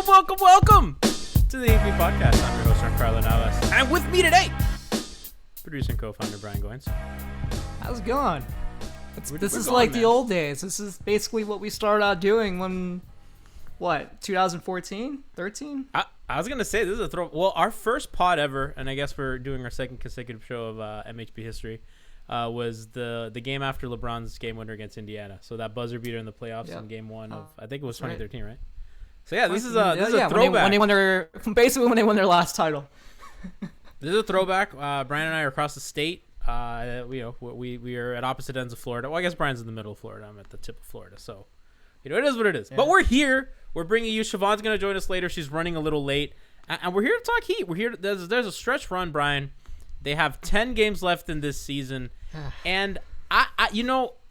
Welcome to the AP Podcast. I'm your host, Giancarlo, Navas. And with me today, producer and co-founder Brian Goins. How's it going? This is going, like man. the old days. This is basically what we started out doing when, 2014? 13? I was going to say, this is a throw. Well, our first pod ever, and I guess we're doing our second consecutive show of MHB history, was the game after LeBron's game winner against Indiana. So that buzzer beater in the playoffs in game one of, I think it was 2013, right? So yeah, this is a throwback. When they won their last title. This is a throwback. Brian and I are across the state. We are at opposite ends of Florida. Well, I guess Brian's in the middle of Florida. I'm at the tip of Florida. So, it is what it is. Yeah. But we're here. We're bringing you. Siobhan's going to join us later. She's running a little late. And we're here to talk Heat. We're here. There's a stretch run, Brian. They have 10 games left in this season. And,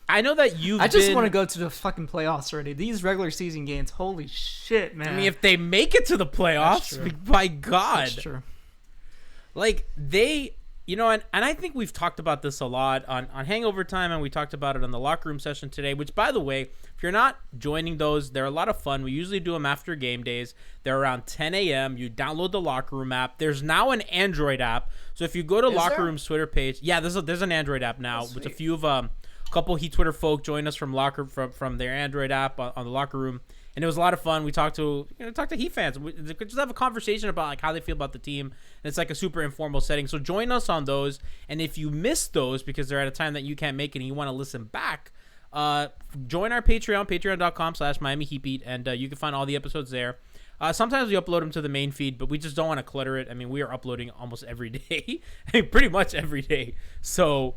I know that I just want to go to the fucking playoffs already. These regular season games, holy shit, man. I mean, if they make it to the playoffs, by God. That's true. Like, they... and I think we've talked about this a lot on Hangover Time, and we talked about it on the locker room session today, which, by the way, if you're not joining those, they're a lot of fun. We usually do them after game days. They're around 10 a.m. You download the locker room app. There's now an Android app. So if you go to Locker Room's Twitter page, there's an Android app now, which a few of a couple Heat Twitter folk joined us from their Android app on the locker room. And it was a lot of fun. We talked to Heat fans. We just have a conversation about like how they feel about the team. And it's like a super informal setting. So join us on those. And if you missed those because they're at a time that you can't make it and you want to listen back, join our Patreon, patreon.com/Miami Heat Beat, and you can find all the episodes there. Sometimes we upload them to the main feed, but we just don't want to clutter it. I mean, we are uploading almost every day, pretty much every day. So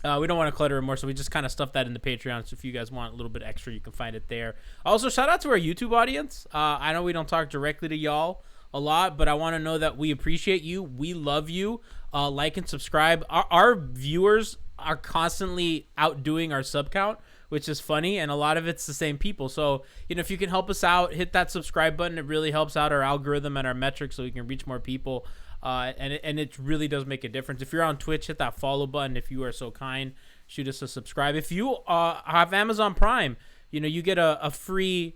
we don't want to clutter it more, so we just kind of stuff that in the Patreon. So if you guys want a little bit extra, you can find it there. Also, shout out to our YouTube audience. I know we don't talk directly to y'all a lot, but I want to know that we appreciate you. We love you. Like and subscribe. Our viewers are constantly outdoing our sub count, which is funny, and a lot of it's the same people. So, if you can help us out, hit that subscribe button. It really helps out our algorithm and our metrics so we can reach more people. And it really does make a difference. If you're on Twitch, hit that follow button. If you are so kind, shoot us a subscribe. If you have Amazon Prime, you get a free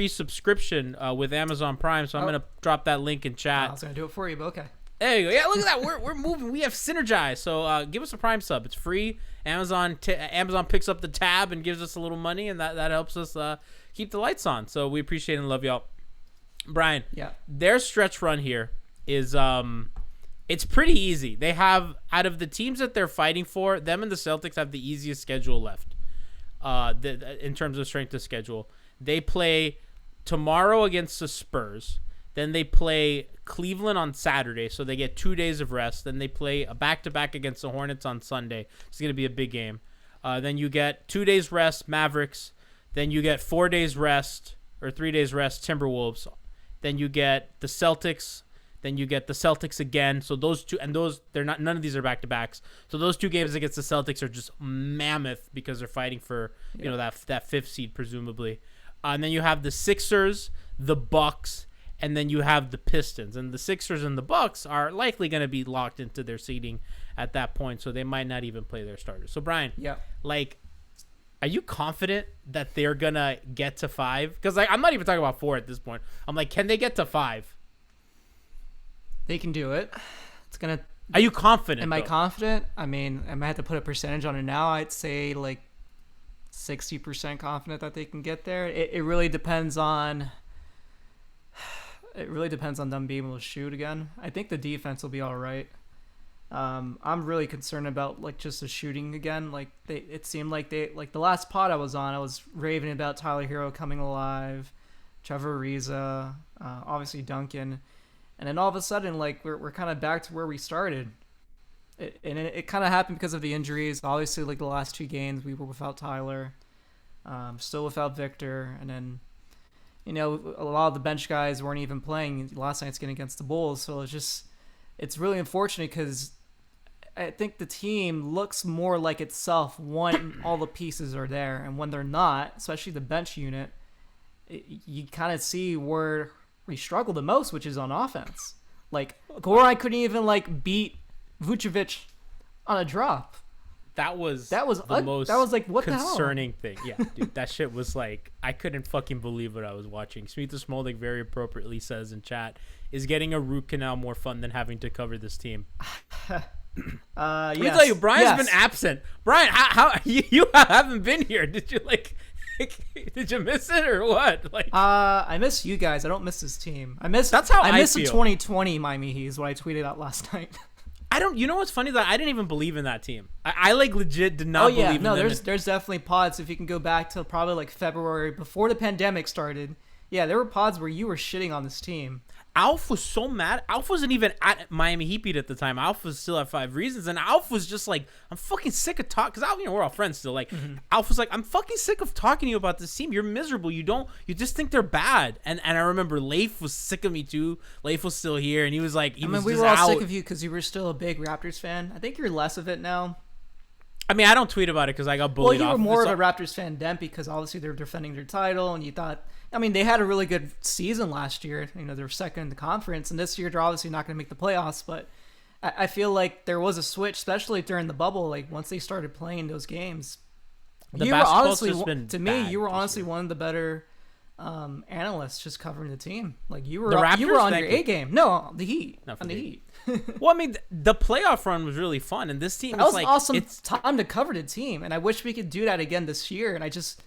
subscription with Amazon Prime. So I'm gonna drop that link in chat. I was gonna do it for you, but okay. There you go. Yeah, look at that. We're moving. We have synergized. So give us a Prime sub. It's free. Amazon picks up the tab and gives us a little money, and that helps us keep the lights on. So we appreciate and love y'all. Brian. Yeah. Their stretch run here is it's pretty easy. They have, out of the teams that they're fighting for, them and the Celtics have the easiest schedule left in terms of strength of schedule. They play tomorrow against the Spurs. Then they play Cleveland on Saturday, so they get 2 days of rest. Then they play a back-to-back against the Hornets on Sunday. It's going to be a big game. Then you get 2 days rest, Mavericks. Then you get 4 days rest, or 3 days rest, Timberwolves. Then you get the Celtics. Then you get the Celtics again. So those two, and none of these are back-to-backs. So those 2 games against the Celtics are just mammoth because they're fighting for that 5th seed presumably. And then you have the Sixers, the Bucks, and then you have the Pistons. And the Sixers and the Bucks are likely going to be locked into their seeding at that point, so they might not even play their starters. So Brian, are you confident that they're going to get to 5? Because I'm not even talking about 4 at this point. I'm like, can they get to 5? They can do it. It's gonna. Are you confident? Am I confident? I mean, I might have to put a percentage on it now. I'd say like 60% confident that they can get there. It really depends on. It really depends on them being able to shoot again. I think the defense will be all right. I'm really concerned about like just the shooting again. Like it seemed like the last pod I was on, I was raving about Tyler Hero coming alive, Trevor Ariza, obviously Duncan. And then all of a sudden, like we're kind of back to where we started, it kind of happened because of the injuries. Obviously, like the last 2 games, we were without Tyler, still without Victor, and then a lot of the bench guys weren't even playing last night's game against the Bulls. So it's really unfortunate because I think the team looks more like itself when all the pieces are there, and when they're not, especially the bench unit, you kind of see where we struggle the most, which is on offense. Like Goran couldn't even like beat Vucevic on a drop. that was the most that was like, what concerning thing. Yeah, dude, that shit was like, I couldn't fucking believe what I was watching. Smitha Smolik very appropriately says in chat, is getting a root canal more fun than having to cover this team? Let me tell you, Brian's been absent. Brian, how you haven't been here? Did you did you miss it or what? Like, I miss you guys. I don't miss this team. I miss the 2020 Miami Heat is what I tweeted out last night. You know what's funny, that I didn't even believe in that team. I like legit did not believe in them. There's definitely pods, if you can go back to probably like February before the pandemic started. Yeah, there were pods where you were shitting on this team. Alf was so mad. Alf wasn't even at Miami Heat beat at the time. Alf was still at 5 Reasons, and Alf was just like, I'm fucking sick of talking, because we're all friends still. Like, Alf was like, I'm fucking sick of talking to you about this team. You're miserable. You just think they're bad. And I remember Leif was sick of me too. Leif was still here, and he was like, we were all sick of you because you were still a big Raptors fan. I think you're less of it now. I mean, I don't tweet about it because I got bullied. Well, you were more of a Raptors fan then, because obviously they're defending their title, and you thought, I mean, they had a really good season last year. You know, they were second in the conference, and this year they're obviously not going to make the playoffs. But I feel like there was a switch, especially during the bubble. Like, once they started playing those games, you were honestly, to me, you were honestly one of the better analysts just covering the team. Like, you were on your A game. No, the Heat. On the Heat. Well, I mean, the playoff run was really fun, and this team was like, awesome. It's time to cover the team, and I wish we could do that again this year. And I just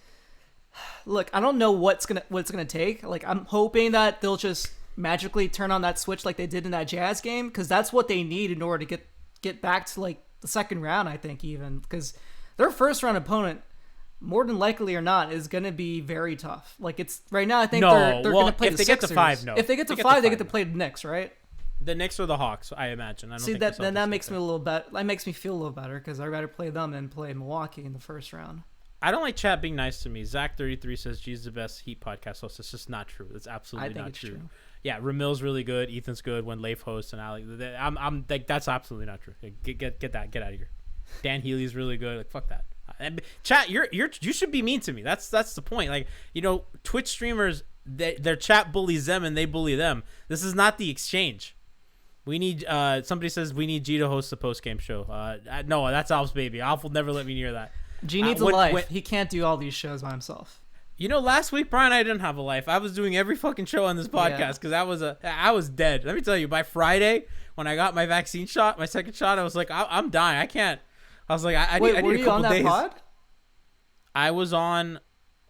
look, I don't know what it's gonna take. Like, I'm hoping that they'll just magically turn on that switch like they did in that Jazz game, because that's what they need in order to get back to like the second round. I think, even because their first round opponent, more than likely or not, is gonna be very tough. Like, it's right now, I think they're gonna play the Sixers. Get to 5, no. If they get to 5, they get to play the Knicks, right? The Knicks or the Hawks, I imagine. I don't think that makes me a little better. That makes me feel a little better, because I'd rather play them than play Milwaukee in the first round. I don't like chat being nice to me. Zach33 says G's the best Heat podcast host. It's just not true. That's absolutely not true. Yeah, Ramil's really good. Ethan's good when Leif hosts, and I'm like, that's absolutely not true. Get out of here. Dan Healy's really good. Like, fuck that. And chat, you should be mean to me. That's the point. Like, you know, Twitch streamers, their chat bullies them and they bully them. This is not the exchange. We need somebody says we need G to host the postgame show. No, that's Alf's baby. Alf will never let me near that. G needs a life. He can't do all these shows by himself. You know, last week, Brian, I didn't have a life. I was doing every fucking show on this podcast because I was dead. Let me tell you, by Friday, when I got my vaccine shot, my second shot, I was like, I'm dying. I can't. I was like, I need a couple days. Were you on that pod? I was on.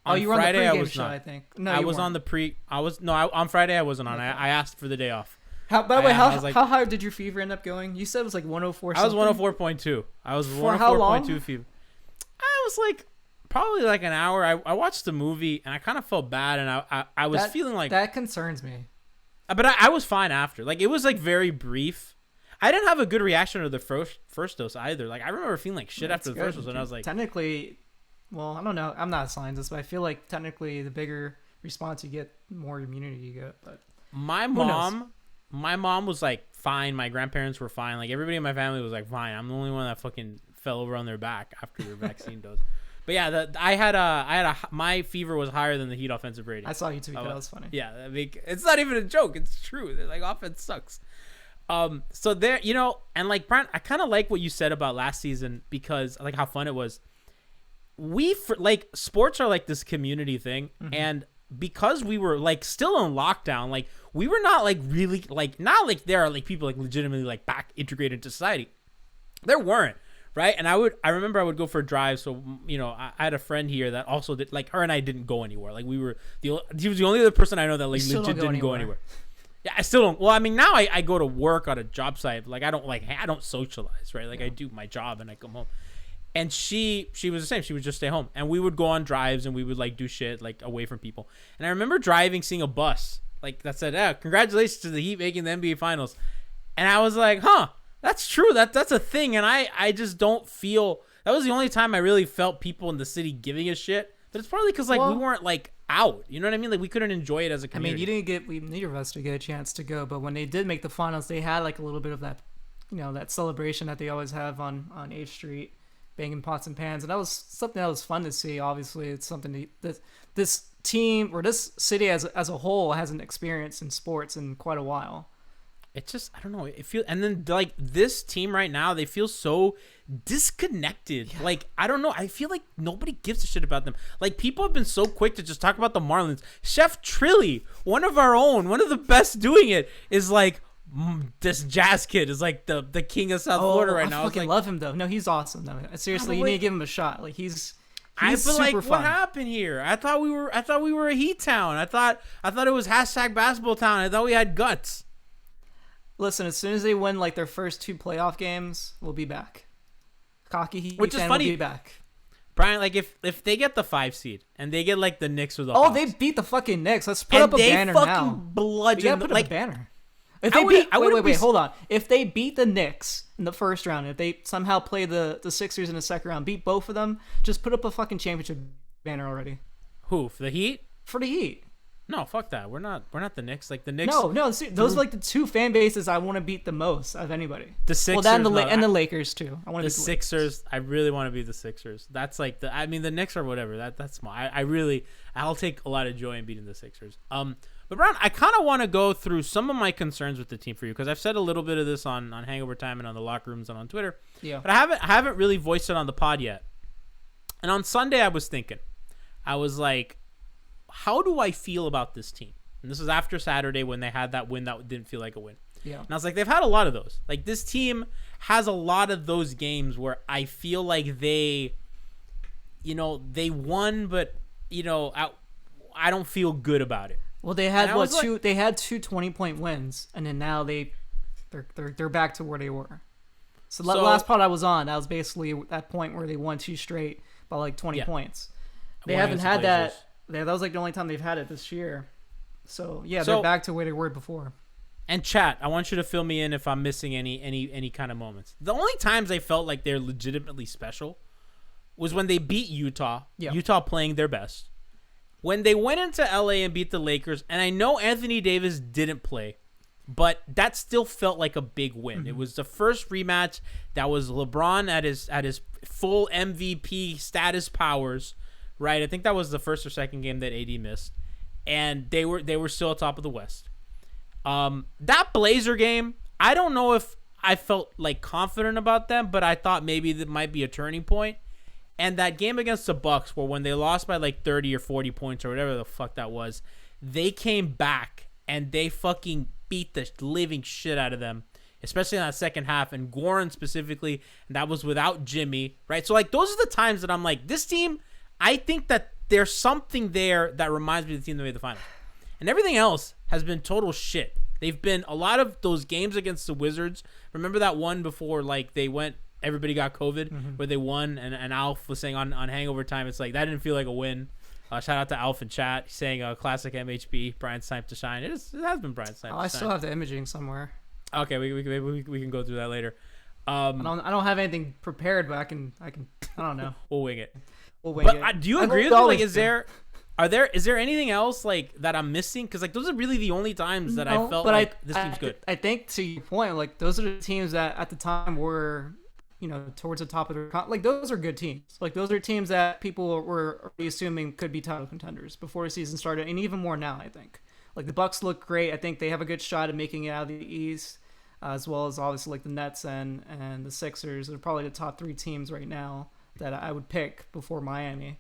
On you were Friday, on the pregame show, I think. No, I was on the pre. on Friday. I wasn't on. I asked for the day off. By the way, how high did your fever end up going? You said it was like 104. I was 104.2. I was 104.2 fever. I was like probably like an hour. I watched the movie and I kind of felt bad, and I was feeling like that concerns me. But I was fine after. Like, it was like very brief. I didn't have a good reaction to the first dose either. Like, I remember feeling like shit after the first dose, and I was like, technically, well, I don't know. I'm not a scientist, but I feel like technically the bigger response you get, more immunity you get. But my mom was like fine. My grandparents were fine. Like, everybody in my family was like fine. I'm the only one that fucking fell over on their back after their vaccine dose. But yeah, my fever was higher than the Heat offensive rating. I saw you tweet that. That was funny. Yeah, I mean, it's not even a joke. It's true. Like, offense sucks. So there, you know, and like, Brian, I kind of like what you said about last season, because like how fun it was. Like, sports are like this community thing, and because we were like still in lockdown, like we were not like really like, not like there are like people like legitimately like back integrated into society. There weren't. Right. And I remember I would go for a drive. So, you know, I had a friend here that also did, like, her and I didn't go anywhere. Like, he was the only other person I know that like legit didn't go anywhere. Yeah, I still don't. Well, I mean, now I go to work on a job site. Like, I don't socialize, right? Like, I do my job and I come home. And she was the same. She would just stay home. And we would go on drives and we would like do shit like away from people. And I remember driving, seeing a bus like that said, congratulations to the Heat making the NBA Finals. And I was like, huh. That's true. That's a thing, and I just don't feel. That was the only time I really felt people in the city giving a shit. But it's probably because like we weren't like out. You know what I mean? Like, we couldn't enjoy it as a community. I mean, neither of us did get a chance to go. But when they did make the finals, they had like a little bit of that, you know, that celebration that they always have on 8th Street, banging pots and pans, and that was something that was fun to see. Obviously, it's something that this team or this city as a whole hasn't experienced in sports in quite a while. It's just, I don't know. It feel, and then like this team right now, they feel so disconnected. Yeah. Like, I don't know. I feel like nobody gives a shit about them. Like, people have been so quick to just talk about the Marlins. Chef Trilly, one of our own, one of the best doing it, is like, this Jazz kid is like the king of South Florida right now. I fucking love him though. No, he's awesome though. Seriously, you need to give him a shot. Like he's super like, fun. What happened here? I thought we were a Heat town. I thought it was #basketball town. I thought we had guts. Listen, as soon as they win like their first 2 playoff games, we'll be back. Cocky Heat, which is funny. We'll be back. Brian, like if they get the 5 seed and they get like the Knicks or the Hawks, they beat the fucking Knicks. Let's put up a banner now. And they fucking bludgeon. Put up a banner. If they wait, hold on. If they beat the Knicks in the first round, if they somehow play the Sixers in the second round, beat both of them, just put up a fucking championship banner already. Who, for the Heat? For the Heat. No, fuck that. We're not the Knicks. Like the Knicks. No. See, those are like the 2 fan bases I want to beat the most of anybody. The Sixers. Well, and the Lakers too. I want to beat the Sixers. I really want to beat the Sixers. That's like the Knicks or whatever. That's small. I'll take a lot of joy in beating the Sixers. But Brian, I kind of want to go through some of my concerns with the team for you because I've said a little bit of this on Hangover Time and on the locker rooms and on Twitter. Yeah. But I haven't really voiced it on the pod yet. And on Sunday, I was thinking, I was like, how do I feel about this team? And this is after Saturday when they had that win that didn't feel like a win. Yeah. And I was like, they've had a lot of those. Like, this team has a lot of those games where I feel like they won, but, I don't feel good about it. Well, they had they had 2 20-point wins, and then now they're back to where they were. So the last pod I was on, that was basically that point where they won 2 straight by like 20 points. They haven't had that. That was like the only time they've had it this year. So they're back to where they were before. And chat, I want you to fill me in if I'm missing any kind of moments. The only times I felt like they're legitimately special was when they beat Utah. Yeah. Utah playing their best. When they went into LA and beat the Lakers, and I know Anthony Davis didn't play, but that still felt like a big win. Mm-hmm. It was the first rematch that was LeBron at his full MVP status powers. Right, I think that was the first or second game that AD missed, and they were still atop of the West. That Blazer game, I don't know if I felt like confident about them, but I thought maybe that might be a turning point. And that game against the Bucks, where when they lost by like 30 or 40 points or whatever the fuck that was, they came back and they fucking beat the living shit out of them, especially in that second half. And Goins specifically, and that was without Jimmy, right? So like those are the times that I'm like, this team. I think that there's something there that reminds me of the team that made the finals. And everything else has been total shit. They've been a lot of those games against the Wizards. Remember that one before like everybody got COVID, where they won, and Alf was saying on Hangover Time, it's like, that didn't feel like a win. Shout out to Alf in chat. He's saying classic MHB, Brian's time to shine. It has been Brian's time to shine. I still have the imaging somewhere. Okay, we can go through that later. I don't have anything prepared, but I can I don't know. We'll wing it. But do you agree with me? Like, is there anything else like that I'm missing? Because like those are really the only times that I felt like this team's good. I think to your point, like those are the teams that at the time were, towards the top of their like those are good teams. Like those are teams that people were already assuming could be title contenders before the season started, and even more now. I think like the Bucks look great. I think they have a good shot at making it out of the East, as well as obviously like the Nets and the Sixers are probably the top 3 teams right now that I would pick before Miami.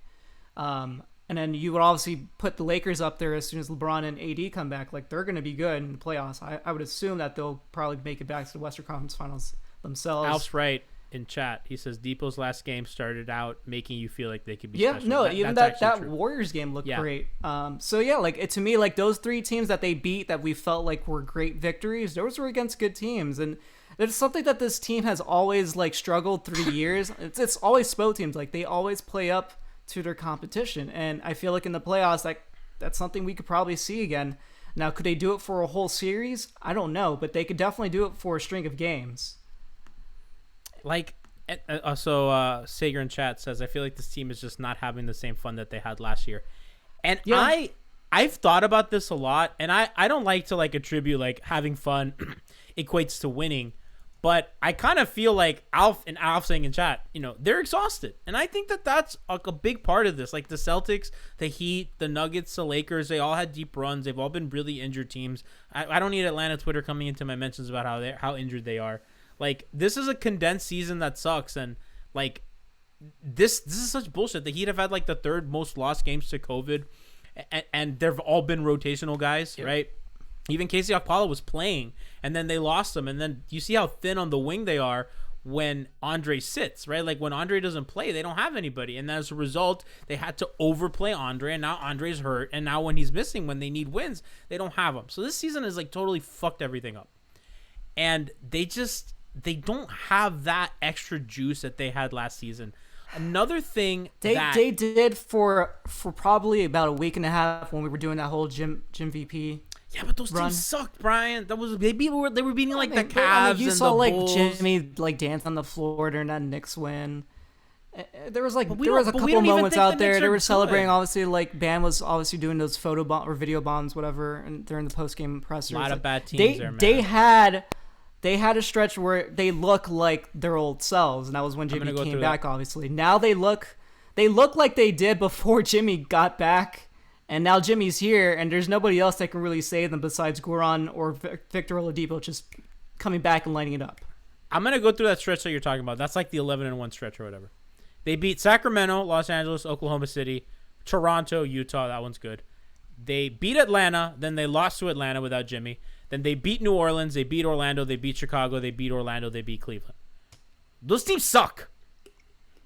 And then you would obviously put the Lakers up there as soon as LeBron and AD come back. Like, they're going to be good in the playoffs. I would assume that they'll probably make it back to the Western Conference Finals themselves. Alf's right in chat. He says Depot's last game started out making you feel like they could be special. No, even that Warriors game looked great. Like to me, like those 3 teams that they beat that we felt like were great victories, those were against good teams. And it's something that this team has always like struggled through the years. It's always SPO teams. Like they always play up to their competition. And I feel like in the playoffs, like that's something we could probably see again. Now, could they do it for a whole series? I don't know, but they could definitely do it for a string of games. Like, also, Sager in chat says, I feel like this team is just not having the same fun that they had last year. And yeah. I've thought about this a lot, and I don't like to like attribute like having fun equates to winning. But I kind of feel like Alf saying in chat, they're exhausted. And I think that that's a big part of this. Like the Celtics, the Heat, the Nuggets, the Lakers, they all had deep runs. They've all been really injured teams. I don't need Atlanta Twitter coming into my mentions about how injured they are. Like, this is a condensed season that sucks. And, like, this is such bullshit. The Heat have had, like, the third most lost games to COVID. And they've all been rotational guys, right? Even Casey Okpala was playing, and then they lost him. And then you see how thin on the wing they are when Andre sits, right? Like, when Andre doesn't play, they don't have anybody. And as a result, they had to overplay Andre, and now Andre's hurt. And now when he's missing, when they need wins, they don't have him. So this season has, like, totally fucked everything up. And they don't have that extra juice that they had last season. Another thing they did for probably about a week and a half when we were doing that whole gym VP. Yeah, but those teams sucked, Brian. They were beating like the Cavs and you saw the like Bulls. Jimmy like dance on the floor during that Knicks win. There was a couple don't even moments think out the there. Knicks They are were celebrating. good. Obviously, like Bam was obviously doing those photo bomb or video bombs, whatever, and during the post game pressers. A lot of bad teams there, man. They had a stretch where they look like their old selves, and that was when Jimmy came back. Obviously, now they look like they did before Jimmy got back. And now Jimmy's here, and there's nobody else that can really save them besides Goran or Victor Oladipo just coming back and lighting it up. I'm going to go through that stretch that you're talking about. That's like the 11-1 stretch or whatever. They beat Sacramento, Los Angeles, Oklahoma City, Toronto, Utah. That one's good. They beat Atlanta. Then they lost to Atlanta without Jimmy. Then they beat New Orleans. They beat Orlando. They beat Chicago. They beat Orlando. They beat Cleveland. Those teams suck.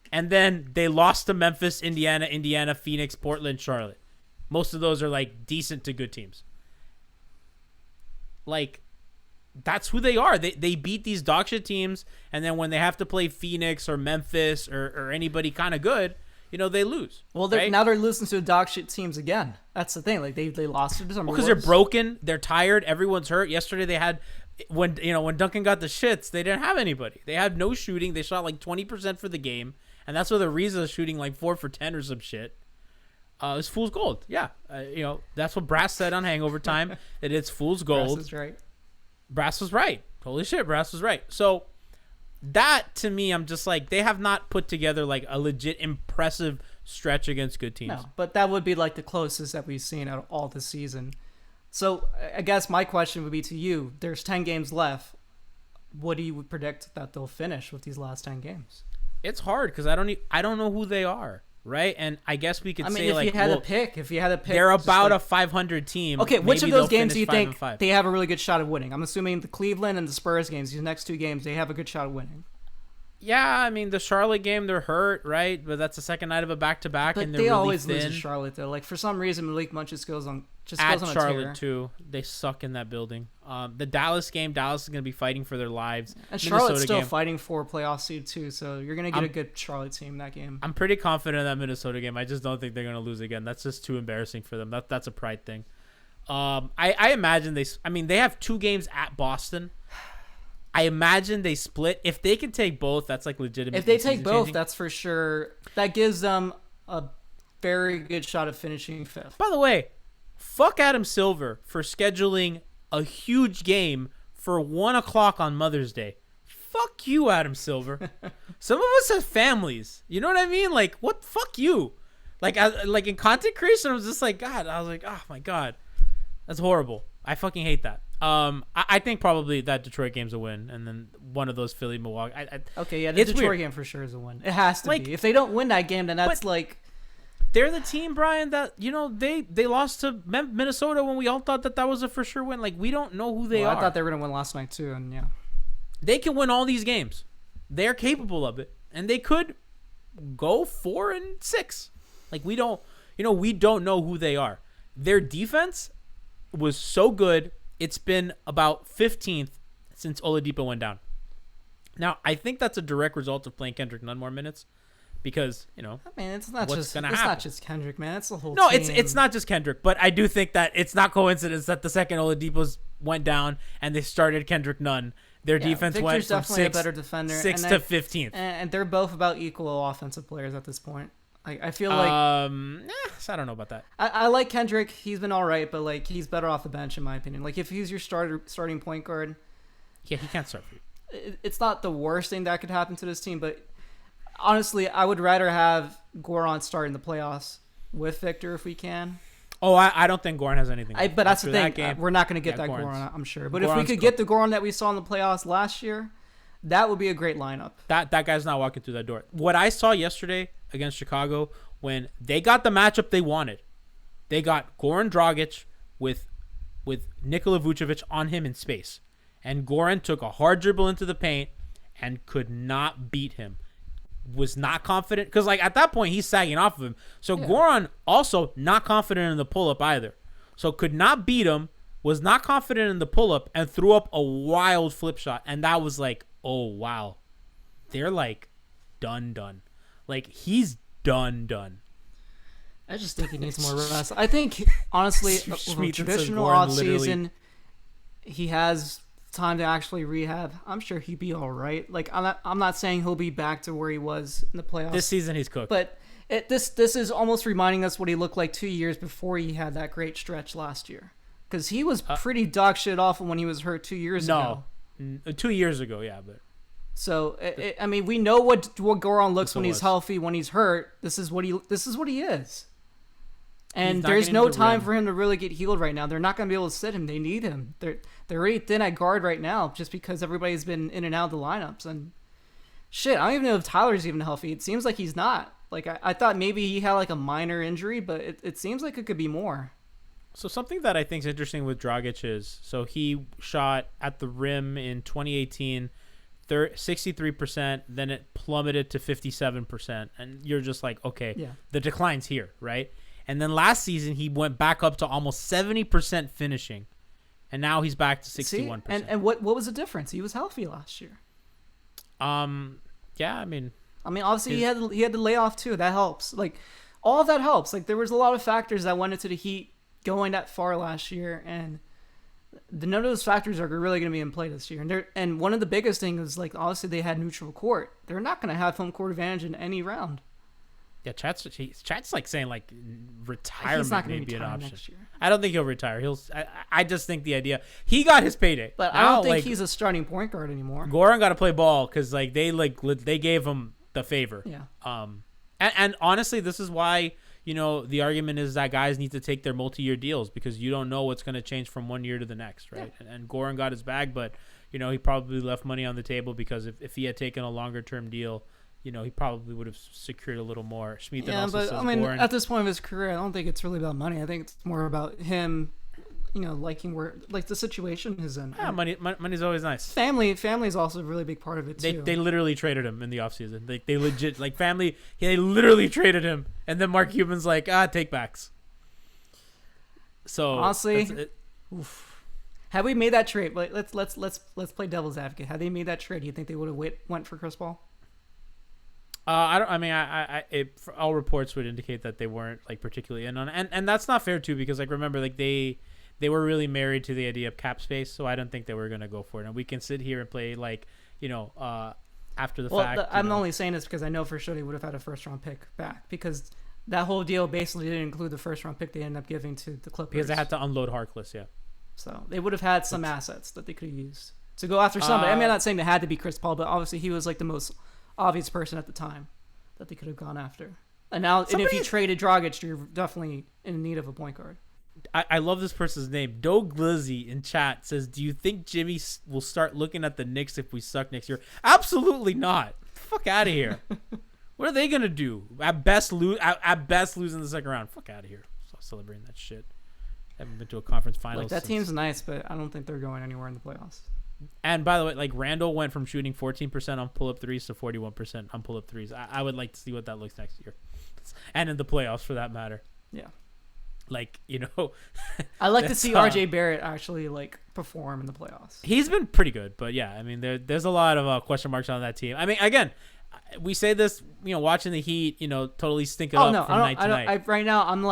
And then they lost to Memphis, Indiana, Phoenix, Portland, Charlotte. Most of those are, like, decent to good teams. Like, that's who they are. They beat these dog shit teams, and then when they have to play Phoenix or Memphis or anybody kind of good, they lose. Well, right? Now they're losing to dog shit teams again. That's the thing. Like, they lost to some because they're broken. They're tired. Everyone's hurt. Yesterday they had when Duncan got the shits, they didn't have anybody. They had no shooting. They shot like 20% for the game, and that's with Ariza shooting like 4 for 10 or some shit. It's fool's gold. Yeah. That's what Brass said on Hangover Time. That it's fool's gold. Brass is right. Brass was right. Holy shit, Brass was right. So that, to me, I'm just like, they have not put together like a legit impressive stretch against good teams. No, but that would be like the closest that we've seen out of all this season. So I guess my question would be to you. There's 10 games left. What do you predict that they'll finish with these last 10 games? It's hard because I don't know who they are. Right, and I guess we could say if you had to pick, they're about a 500 team. Okay, which of those games do you think 5-5. they have a really good shot of winning? I'm assuming the Cleveland and the Spurs games, these next 2 games, they have a good shot of winning. Yeah, I mean the Charlotte game, they're hurt, right? But that's the second night of a back-to-back, and they're they really always thin. lose to Charlotte though. Like for some reason, Malik Monk just goes on At a Charlotte tear. too. They suck in that building. The Dallas game, Dallas is going to be fighting for their lives. And Charlotte's Minnesota still game, fighting for a playoff seed too, so you're gonna get a good Charlotte team in that game. I'm pretty confident in that Minnesota game. I just don't think they're going to lose again. That's just too embarrassing for them. That's a pride thing. I imagine they have 2 games at Boston. I imagine they split. If they can take both, that's like legitimate. If they take both, that's for sure. That gives them a very good shot of finishing 5th. By the way, fuck Adam Silver for scheduling a huge game for 1 o'clock on Mother's Day. Fuck you, Adam Silver. Some of us have families. You know what I mean? Like, what? Fuck you. Like in content creation, I was just like, God. I was like, oh my God, that's horrible. I fucking hate that. I think probably that Detroit game's a win, and then one of those Philly Milwaukee. Okay, yeah, the Detroit weird. game for sure is a win. It has to Like, be. If they don't win that game, then that's like they're the team, Brian, that they lost to Minnesota when we all thought that was a for sure win. Like, we don't know who they are. I thought they were gonna win last night too, and yeah, they can win all these games. They're capable of it, and they could go 4-6. Like, we don't know who they are. Their defense was so good. It's been about 15th since Oladipo went down. Now, I think that's a direct result of playing Kendrick Nunn more minutes because, I mean, it's not what's gonna it's happen? not just Kendrick, man. It's the whole No, team. it's not just Kendrick, but I do think that it's not coincidence that the second Oladipo went down and they started Kendrick Nunn. Their defense Victor's went from definitely a better defender, 6 to 15th. and they're both about equal offensive players at this point. I feel like I don't know about that. I like Kendrick. He's been all right, but like he's better off the bench in my opinion. Like if he's your starting point guard, Yeah, he can't start for you. it's not the worst thing that could happen to this team, but honestly, I would rather have Goran start in the playoffs with Victor if we can. Oh, I don't think Goran has anything. But that's the thing. That game, we're not going to get that Goran, I'm sure. But if we could get the Goran that we saw in the playoffs last year, that would be a great lineup. That guy's not walking through that door. What I saw yesterday against Chicago, when they got the matchup they wanted, they got Goran Dragic with Nikola Vucevic on him in space. And Goran took a hard dribble into the paint and could not beat him. Was not confident. Because, like, at that point, he's sagging off of him. So, yeah. Goran also not confident in the pull-up either. So, could not beat him, was not confident in the pull-up, and threw up a wild flip shot. And that was like, oh, wow. They're, like, done. Like, he's done. I just think he needs more rest. I think, honestly, a traditional offseason, he has time to actually rehab. I'm sure he'd be all right. Like, I'm not saying he'll be back to where he was in the playoffs. This season he's cooked. But this is almost reminding us what he looked like 2 years before he had that great stretch last year. Because he was pretty dog shit awful when he was hurt 2 years ago. No, 2 years ago, yeah. But so I mean, we know what Goran looks when he's healthy. When he's hurt, this is what he is. And there's no time for him to really get healed right now. They're not going to be able to sit him. They need him. They're already thin at guard right now just because everybody's been in and out of the lineups. And shit, I don't even know if Tyler's even healthy. It seems like he's not. Like, I thought maybe he had like a minor injury, but it seems like it could be more. So something that I think is interesting with Dragic is, so he shot at the rim in 2018, 63%, then it plummeted to 57%. And you're just like, okay, yeah. The decline's here, right? And then last season, he went back up to almost 70% finishing. And now he's back to 61%. And what was the difference? He was healthy last year. Yeah, I mean, obviously he had to lay off too. That helps. Like, all of that helps. Like, there was a lot of factors that went into the Heat going that far last year, and none of those factors are really going to be in play this year. And one of the biggest things is, like, obviously they had neutral court. They're not going to have home court advantage in any round. Yeah, Chat's like saying like retirement may be an option. Next year. I don't think he'll retire. I just think the idea he got his payday, but I don't think he's a starting point guard anymore. Goran got to play ball because like they gave him the favor. Yeah. And honestly, this is why the argument is that guys need to take their multi-year deals because you don't know what's going to change from one year to the next, right? Yeah. And Goran got his bag, but he probably left money on the table because if he had taken a longer term deal, he probably would have secured a little more. Goran, at this point of his career, I don't think it's really about money. I think it's more about him, liking where the situation is in. Yeah, money's always nice. Family is also a really big part of it too. They literally traded him in the offseason. They legit family. They literally traded him, and then Mark Cuban's like, take backs. So honestly, had we made that trade, let's play devil's advocate. Had they made that trade, do you think they would have went for Chris Paul? All reports would indicate that they weren't particularly in on it. And that's not fair too, because remember they were really married to the idea of cap space, so I don't think they were going to go for it. And we can sit here and play after the fact. I'm only saying this because I know for sure they would have had a first round pick back, because that whole deal basically didn't include the first round pick they ended up giving to the Clippers. Because they had to unload Harkless, yeah. So they would have had some assets that they could have used to go after somebody. I'm not saying they had to be Chris Paul, but obviously he was the most obvious person at the time that they could have gone after. And if you traded Dragic, you're definitely in need of a point guard. I love this person's name. Doug Glizzy in chat says, "Do you think Jimmy will start looking at the Knicks if we suck next year?" Absolutely not. Fuck out of here. What are they gonna do? At best lose in the second round. Fuck out of here. Stop celebrating that shit. Haven't been to a conference finals. That team's nice, but I don't think they're going anywhere in the playoffs. And by the way, Randall went from shooting 14% on pull-up threes to 41% on pull-up threes. I would like to see what that looks next year. And in the playoffs, for that matter. Yeah. I like to see RJ Barrett actually, perform in the playoffs. He's been pretty good, but yeah, there's a lot of question marks on that team. Again, we say this, watching the Heat, totally stink it up from night to night. Right now, I'm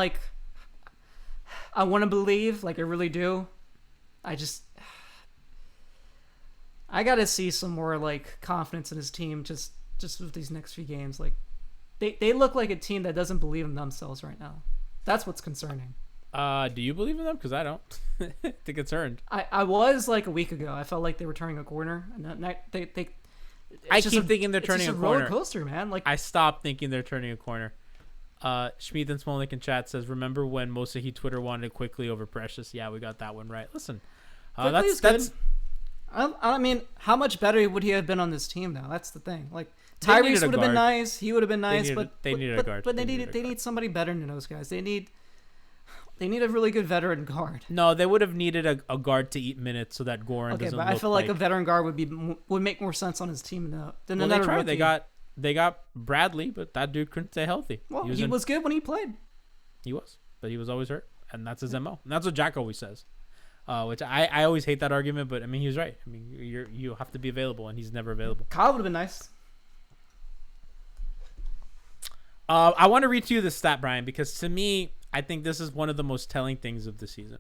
I want to believe, I really do. I got to see some more confidence in his team just with these next few games. They look like a team that doesn't believe in themselves right now. That's what's concerning. Do you believe in them? Because I don't. I think it's earned. I was like a week ago. I felt like they were turning a corner, and they I keep thinking they're turning a corner. Roller coaster, man. Like I stopped thinking they're turning a corner. Schmeeth and Smolnik in chat says, "Remember when Mosahi Twitter wanted Quickly over Precious? Yeah, we got that one right. Listen, that's good. I mean, how much better would he have been on this team now? That's the thing. Like Tyrese would have been nice. He would have been nice, but they needed a guard. But they need somebody better than those guys. They need a really good veteran guard. No, they would have needed a guard to eat minutes so that Goran doesn't. But I feel like a veteran guard would make more sense on his team than another rookie. They got Bradley, but that dude couldn't stay healthy. Well, he was good when he played. He was, but he was always hurt, and that's his MO. And that's what Jack always says, which I always hate that argument, but I mean, he was right. I mean, you have to be available, and he's never available. Kyle would have been nice. I want to read to you the stat, Brian, because to me, I think this is one of the most telling things of the season.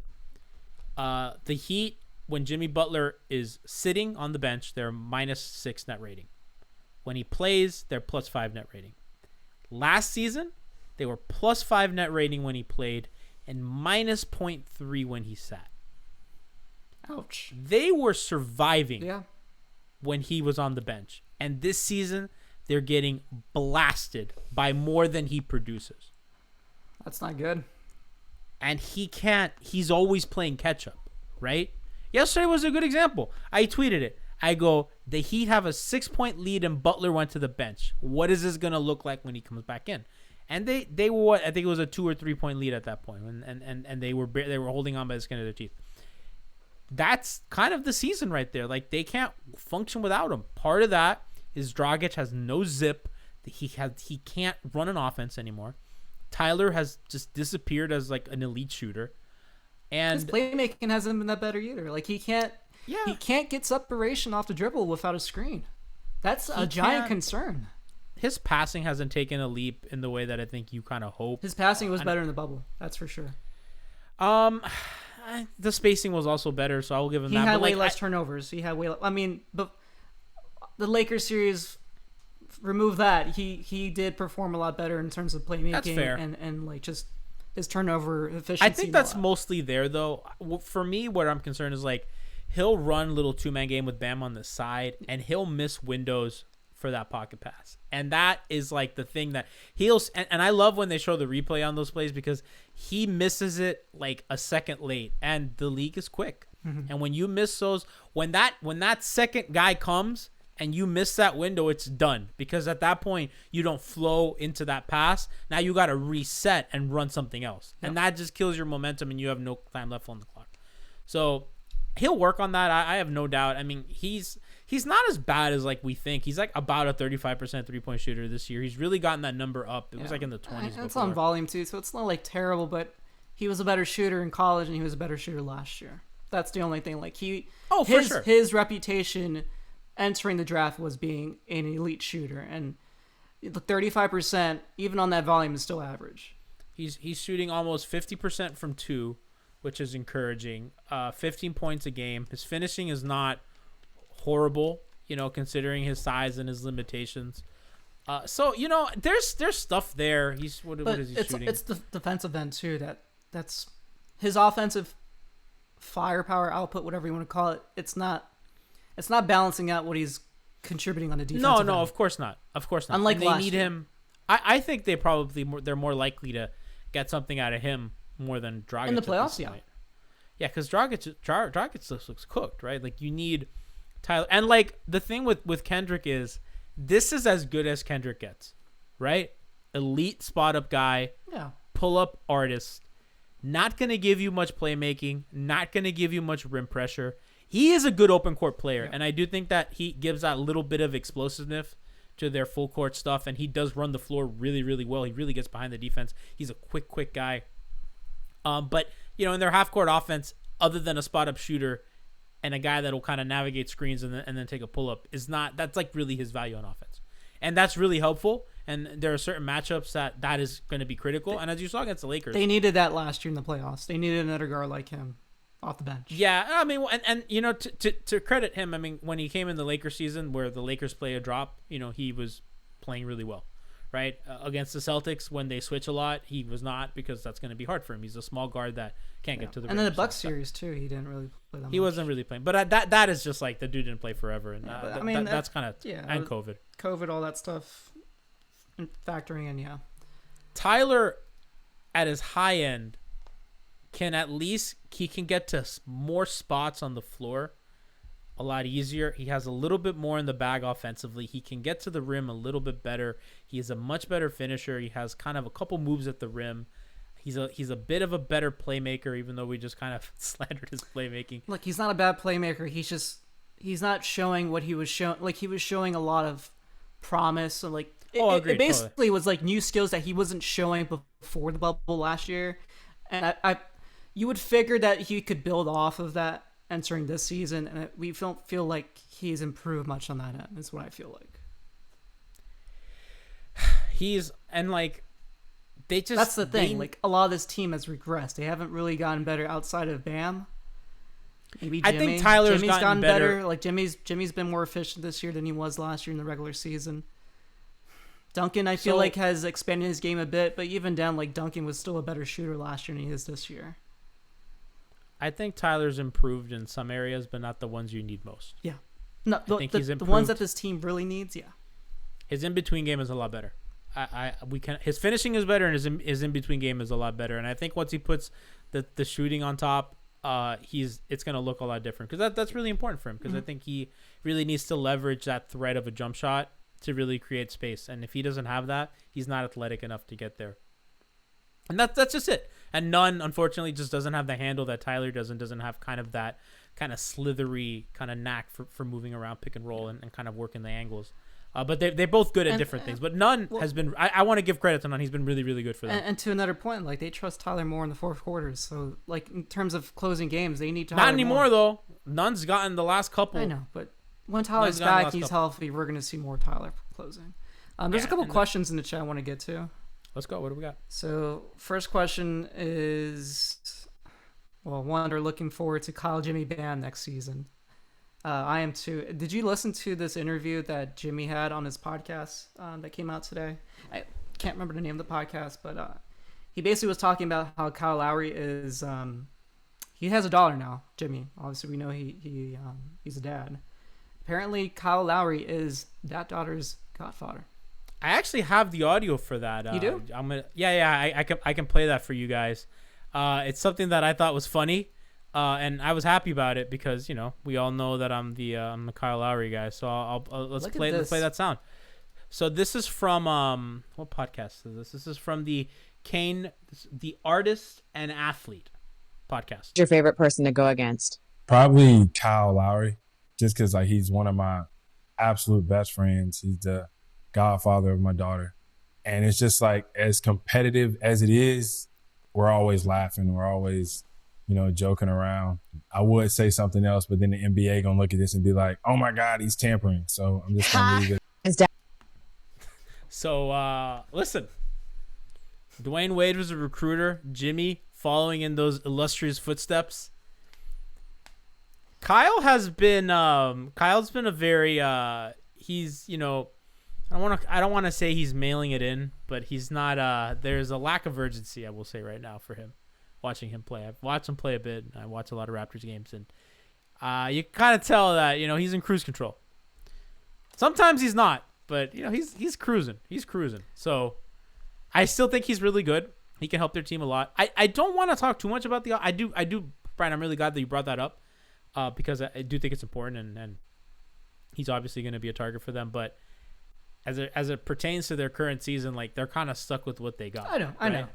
The Heat, when Jimmy Butler is sitting on the bench, they're -6 net rating. When he plays, they're +5 net rating. Last season, they were +5 net rating when he played and -0.3 when he sat. Ouch. They were surviving Yeah. when he was on the bench. And this season, they're getting blasted by more than he produces. That's not good. And he's always playing catch up, right? Yesterday was a good example. I tweeted it. I go, the Heat have a 6-point lead and Butler went to the bench. What is this going to look like when he comes back in? And they were what? I think it was a 2 or 3 point lead at that point. And they were holding on by the skin of their teeth. That's kind of the season right there. Like, they can't function without him. Part of that is Dragic has no zip. He can't run an offense anymore. Tyler has just disappeared as like an elite shooter. And his playmaking hasn't been that better either. Like, he can't get separation off the dribble without a screen. That's a giant concern. His passing hasn't taken a leap in the way that I think you kind of hope. His passing was better in the bubble. That's for sure. The spacing was also better, so I will give him that. He had way less turnovers. He had way less. I mean, but the Lakers series, remove that. He did perform a lot better in terms of playmaking. That's fair. And like just his turnover efficiency. I think that's mostly there, though. For me, what I'm concerned is like he'll run little 2-man game with Bam on the side, and he'll miss windows for that pocket pass. And that is like the thing that and I love when they show the replay on those plays because he misses it like a second late, and the league is quick. Mm-hmm. And when you miss those, when that second guy comes and you miss that window, it's done, because at that point you don't flow into that pass. Now you got to reset and run something else. Yep. And that just kills your momentum and you have no time left on the clock. So he'll work on that. I have no doubt. I mean, he's not as bad as like we think. He's like about a 35% 3-point shooter this year. He's really gotten that number up. It was like in the 20s. It's on volume too, so it's not like terrible, but he was a better shooter in college and he was a better shooter last year. That's the only thing. Like for sure. His reputation entering the draft was being an elite shooter, and the 35% even on that volume is still average. He's shooting almost 50% from 2, which is encouraging. 15 points a game. His finishing is not horrible, considering his size and his limitations. So there's stuff there. What is he shooting? It's the defensive end too. That's his offensive firepower output, whatever you want to call it. It's not balancing out what he's contributing on the defensive end. No, of course not. Unlike and they need him. I think they're more likely to get something out of him more than Dragic in the playoffs. Yeah, because Dragic looks cooked, right? Like, you need Tyler, and like the thing with Kendrick is this is as good as Kendrick gets, right? Elite spot up guy, pull up artist, not gonna give you much playmaking, not gonna give you much rim pressure. He is a good open court player, and I do think that he gives that little bit of explosiveness to their full court stuff, and he does run the floor really, really well. He really gets behind the defense. He's a quick guy. But in their half court offense, other than a spot up shooter and a guy that will kind of navigate screens and then take a pull up, that's like really his value on offense, and that's really helpful. And there are certain matchups that is going to be critical. And as you saw against the Lakers, they needed that last year in the playoffs. They needed another guard like him off the bench. Yeah, I mean, and to credit him, I mean, when he came in the Lakers season where the Lakers play a drop, he was playing really well, right? Against the Celtics, when they switch a lot, he was not, because that's going to be hard for him. He's a small guard that can't get to the rim. And then the Bucks series too, he didn't really play that much. He wasn't really playing, but that is just like the dude didn't play forever, and that's kind of and COVID, all that stuff, and factoring in, yeah. Tyler, at his high end, can at least he can get to more spots on the floor a lot easier. He has a little bit more in the bag offensively. He can get to the rim a little bit better. He is a much better finisher. He has kind of a couple moves at the rim. He's a bit of a better playmaker, even though we just kind of slandered his playmaking. Look, he's not a bad playmaker. He's not showing what he was showing. Like, he was showing a lot of promise. So like, it basically was like new skills that he wasn't showing before the bubble last year. And you would figure that he could build off of that entering this season, and we don't feel like he's improved much on that end. Is what I feel like. That's the thing. Like, a lot of this team has regressed. They haven't really gotten better outside of Bam. Maybe Jimmy. I think Jimmy's gotten better. Like, Jimmy's been more efficient this year than he was last year in the regular season. Duncan, I feel like, has expanded his game a bit, but even then, like, Duncan was still a better shooter last year than he is this year. I think Tyler's improved in some areas, but not the ones you need most. Yeah. No, the ones that this team really needs, yeah. His in-between game is a lot better. His finishing is better, and his in-between game is a lot better. And I think once he puts the shooting on top, it's going to look a lot different, because that's really important for him, because I think he really needs to leverage that threat of a jump shot to really create space. And if he doesn't have that, he's not athletic enough to get there. And that's just it. And Nunn, unfortunately, just doesn't have the handle that Tyler does, and doesn't have kind of that kind of slithery kind of knack for moving around pick and roll and kind of working the angles. But they're both good at different things. But Nunn has been – I want to give credit to Nunn. He's been really, really good for them. And to another point, like, they trust Tyler more in the fourth quarters. So, like, in terms of closing games, they need Tyler Not anymore, though. Nunn's gotten the last couple. I know, but when Tyler's back, he's healthy, we're going to see more Tyler closing. There's a couple questions in the chat I want to get to. Let's go. What do we got? So, first question is, one, they're looking forward to Kyle, Jimmy, Bam next season. I am too. Did you listen to this interview that Jimmy had on his podcast that came out today? I can't remember the name of the podcast, but he basically was talking about how Kyle Lowry is. He has a daughter now, Jimmy. Obviously, we know he's a dad. Apparently, Kyle Lowry is that daughter's godfather. I actually have the audio for that. You do? I can play that for you guys. It's something that I thought was funny, and I was happy about it, because we all know that I'm the Kyle Lowry guy. So let's play that sound. So this is from what podcast is this? This is from the Artist and Athlete podcast. Your favorite person to go against? Probably Kyle Lowry, just because he's one of my absolute best friends. He's the godfather of my daughter, and it's just as competitive as it is, we're always laughing, we're always joking around. I would say something else, but then the NBA gonna look at this and be like, oh my god, he's tampering, so I'm just gonna leave it. So listen, Dwayne Wade was a recruiter. Jimmy following in those illustrious footsteps. Kyle's been a very he's I don't want to say he's mailing it in, but he's not. There's a lack of urgency, I will say right now, for him. Watching him play, I've watched him play a bit. I watch a lot of Raptors games, and you kind of tell that he's in cruise control. Sometimes he's not, but he's cruising. He's cruising. So I still think he's really good. He can help their team a lot. I don't want to talk too much about I do, Brian. I'm really glad that you brought that up, because I do think it's important, and he's obviously going to be a target for them, but. As it pertains to their current season, they're kind of stuck with what they got. I know.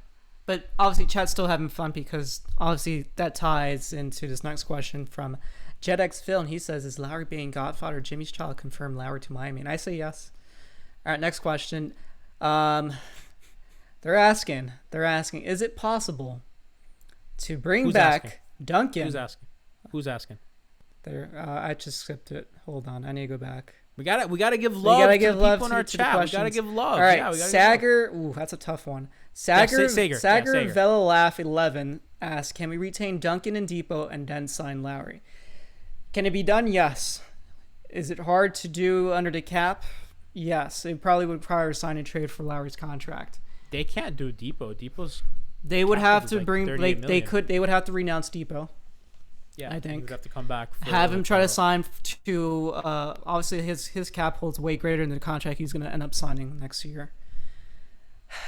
But obviously, Chat's still having fun, because obviously that ties into this next question from JetX Phil, and he says, is Lowry being godfather Jimmy's child? Confirmed Lowry to Miami. And I say yes. All right, next question. They're asking, is it possible to bring back Duncan? Who's asking? I just skipped it. Hold on, I need to go back. We gotta give love to the people in our chat. We gotta give love. All right, Sager. Ooh, that's a tough one. Sager Vela Laugh 11 asks, can we retain Duncan and Depot and then sign Lowry? Can it be done? Yes. Is it hard to do under the cap? Yes, they probably would prior sign and trade for Lowry's contract. They can't do Depot. Depot's They would have to like bring. 38 million. They would have to renounce Depot. Yeah, I think. He would have to come back. Have him try to sign to. Obviously, his cap holds way greater than the contract he's going to end up signing next year.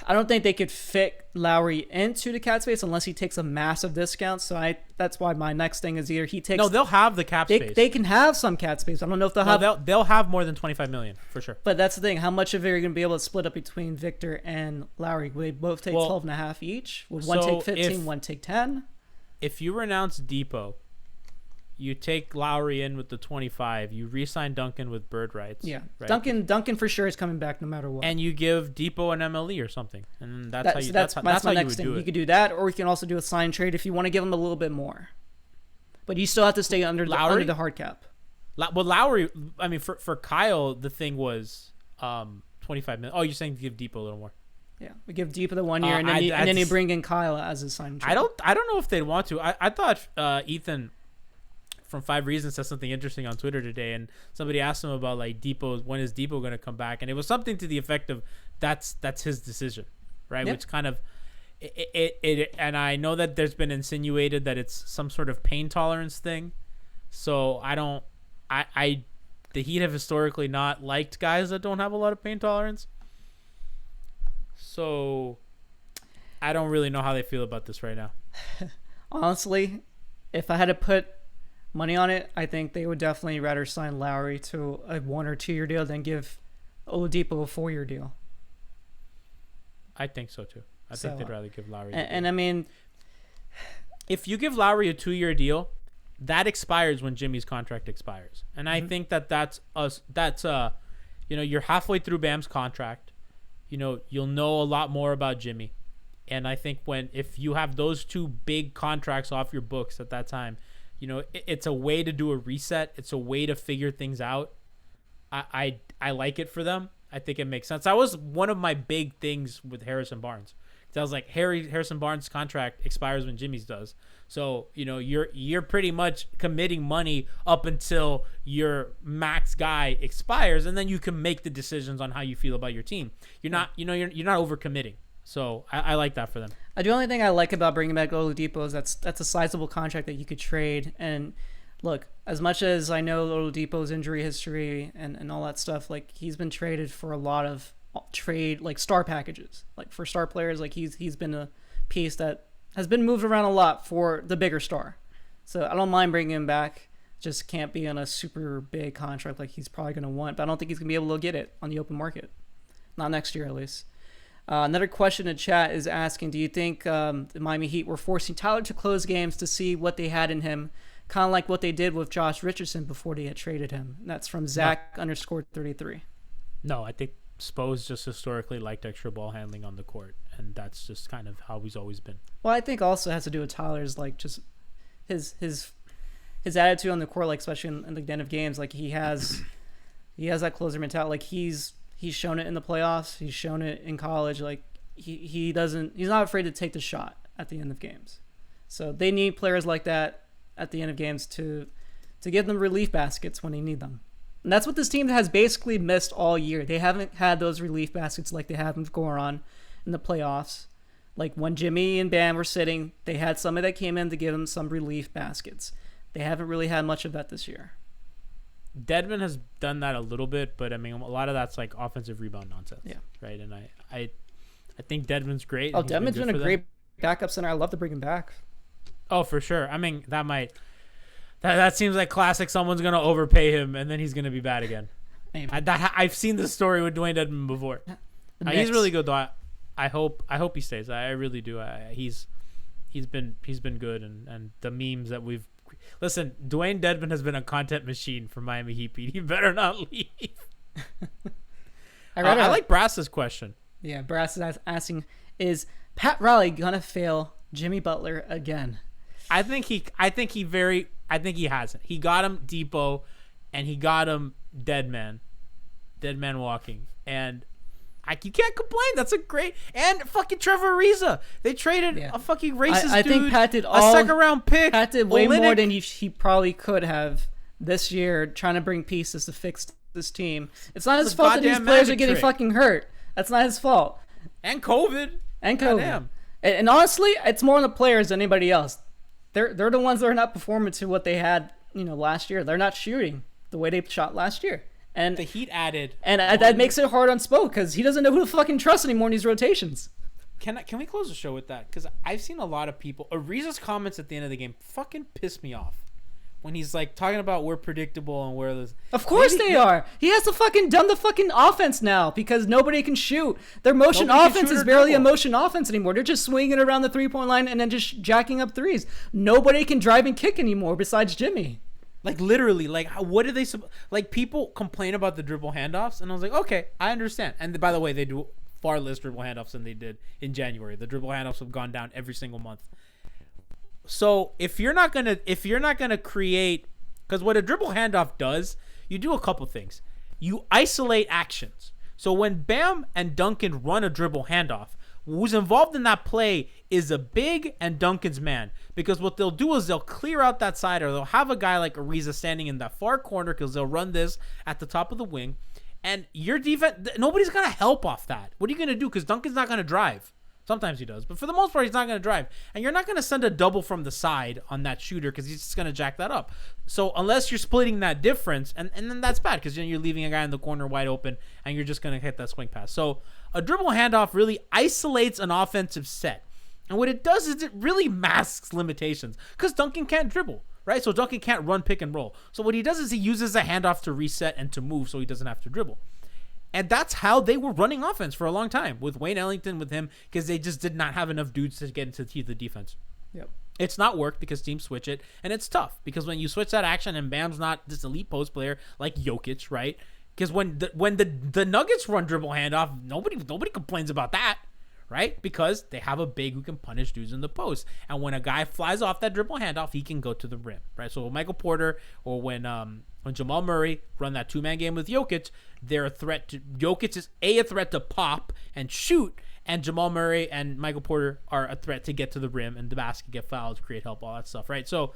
I don't think they could fit Lowry into the cap space unless he takes a massive discount. So that's why my next thing is either he takes. No, they'll have the cap space. They can have some cap space. I don't know if they'll have. They'll have more than 25 million for sure. But that's the thing. How much of it are you going to be able to split up between Victor and Lowry? Will they both take 12 and a half each? Would one take 15, one take 10? If you renounce Depot, you take Lowry in with the 25. You re-sign Duncan with bird rights. Yeah, right? Duncan for sure is coming back no matter what. And you give Depot an MLE or something, and that's how you. That's how my you next would thing. do it. You could do that, or you can also do a sign trade if you want to give him a little bit more. But you still have to stay under the hard cap. Well, Lowry. I mean, for Kyle, the thing was 25 million. Oh, you're saying to give Depot a little more. Yeah, we give Depot the 1 year, and then you bring in Kyle as a sign trade. I don't know if they'd want to. I thought Ethan from 5 Reasons said something interesting on Twitter today, and somebody asked him about like Depot, when is Depot going to come back, and it was something to the effect of that's his decision, right? Yep. Which kind of it and I know that there's been insinuated that it's some sort of pain tolerance thing, so the Heat have historically not liked guys that don't have a lot of pain tolerance, so I don't really know how they feel about this right now. Honestly, if I had to put money on it, I think they would definitely rather sign Lowry to a 1 or 2 year deal than give Oladipo a 4 year deal. I think so too. I think they'd rather give Lowry. And I mean, if you give Lowry a 2 year deal, that expires when Jimmy's contract expires, and I think that's us. That's you're halfway through Bam's contract. You'll know a lot more about Jimmy, and I think if you have those 2 big contracts off your books at that time, it's a way to do a reset. It's a way to figure things out. I like it for them. I think it makes sense. That was one of my big things with Harrison Barnes. I was like, Harrison Barnes' contract expires when Jimmy's does. So, you're pretty much committing money up until your max guy expires, and then you can make the decisions on how you feel about your team. You're not, you're not overcommitting. So I like that for them. The only thing I like about bringing back Oladipo is that's a sizable contract that you could trade. And look, as much as I know Oladipo's injury history and all that stuff, like he's been traded for a lot of trade like star packages, like for star players. Like he's been a piece that has been moved around a lot for the bigger star. So I don't mind bringing him back. Just can't be on a super big contract like he's probably going to want. But I don't think he's going to be able to get it on the open market. Not next year, at least. Another question in chat is asking, do you think the Miami Heat were forcing Tyler to close games to see what they had in him, kind of like what they did with Josh Richardson before they had traded him? And that's from Zach_33. No, I think Spo's just historically liked extra ball handling on the court, and that's just kind of how he's always been. Well, I think also has to do with Tyler's like just his attitude on the court, like especially in the end of games. Like he has that closer mentality. Like he's shown it in the playoffs. He's shown it in college. Like he's not afraid to take the shot at the end of games. So they need players like that at the end of games to give them relief baskets when they need them. And that's what this team has basically missed all year. They haven't had those relief baskets like they have with Goran in the playoffs. Like when Jimmy and Bam were sitting, they had somebody that came in to give them some relief baskets. They haven't really had much of that this year. Dedmon has done that a little bit, but I mean, a lot of that's like offensive rebound nonsense. Yeah. Right. And I think Dedmon's great. Oh, Dedmon's been a great backup center. I love to bring him back. Oh, for sure. I mean, that seems like classic. Someone's going to overpay him and then he's going to be bad again. I've seen this story with Dwayne Dedmon before. He's really good though. I hope he stays. I really do. He's been good, and the memes that we've listen. Dwayne Dedmon has been a content machine for Miami Heat. He better not leave. I like Brass's question. Yeah, Brass is asking: is Pat Riley gonna fail Jimmy Butler again? I think he hasn't. He got him Depot, and he got him Dead Man Walking, and you can't complain. That's a great and fucking Trevor Ariza. They traded a fucking racist I dude. think Pat did a second round pick. Pat did way more than he probably could have this year, trying to bring pieces to fix this team. It's not his a fault that these goddamn players are magic getting trick. fucking hurt. That's not his fault. And COVID. And COVID. Goddamn. And honestly, it's more on the players than anybody else. They're the ones that are not performing to what they had, last year. They're not shooting the way they shot last year. And The Heat added. and that makes it hard on Spo because he doesn't know who to fucking trust anymore in these rotations. Can we close the show with that? Because I've seen a lot of people. Ariza's comments at the end of the game fucking piss me off. When he's like talking about we're predictable and we're this. Of course they are. He has to fucking done the fucking offense now because nobody can shoot. Their motion Nobody can offense shoot is or barely a dribble. motion offense anymore. They're just swinging around the 3-point line and then just jacking up threes. Nobody can drive and kick anymore besides Jimmy. Like literally, like what do they like? People complain about the dribble handoffs, and I was like, okay, I understand. And by the way, they do far less dribble handoffs than they did in January. The dribble handoffs have gone down every single month. So if you're not gonna create, because what a dribble handoff does, you do a couple things. You isolate actions. So when Bam and Duncan run a dribble handoff, who's involved in that play is a big and Duncan's man. Because what they'll do is they'll clear out that side, or they'll have a guy like Ariza standing in that far corner because they'll run this at the top of the wing. And your defense, nobody's going to help off that. What are you going to do? Because Duncan's not going to drive. Sometimes he does. But for the most part, he's not going to drive. And you're not going to send a double from the side on that shooter because he's just going to jack that up. So unless you're splitting that difference, and then that's bad because you're leaving a guy in the corner wide open and you're just going to hit that swing pass. So a dribble handoff really isolates an offensive set. And what it does is it really masks limitations because Duncan can't dribble, right? So Duncan can't run pick and roll. So what he does is he uses a handoff to reset and to move so he doesn't have to dribble. And that's how they were running offense for a long time with Wayne Ellington, with him, because they just did not have enough dudes to get into the teeth of the defense. Yep. It's not worked because teams switch it, and it's tough because when you switch that action and Bam's not this elite post player like Jokic, right? Because when the Nuggets run dribble handoff, nobody complains about that, right? Because they have a big who can punish dudes in the post, and when a guy flies off that dribble handoff, he can go to the rim, right? So when Michael Porter or when Jamal Murray run that two-man game with Jokic, they're a threat to Jokic is a threat to pop and shoot, and Jamal Murray and Michael Porter are a threat to get to the rim and the basket, get fouled, create help, all that stuff, right? So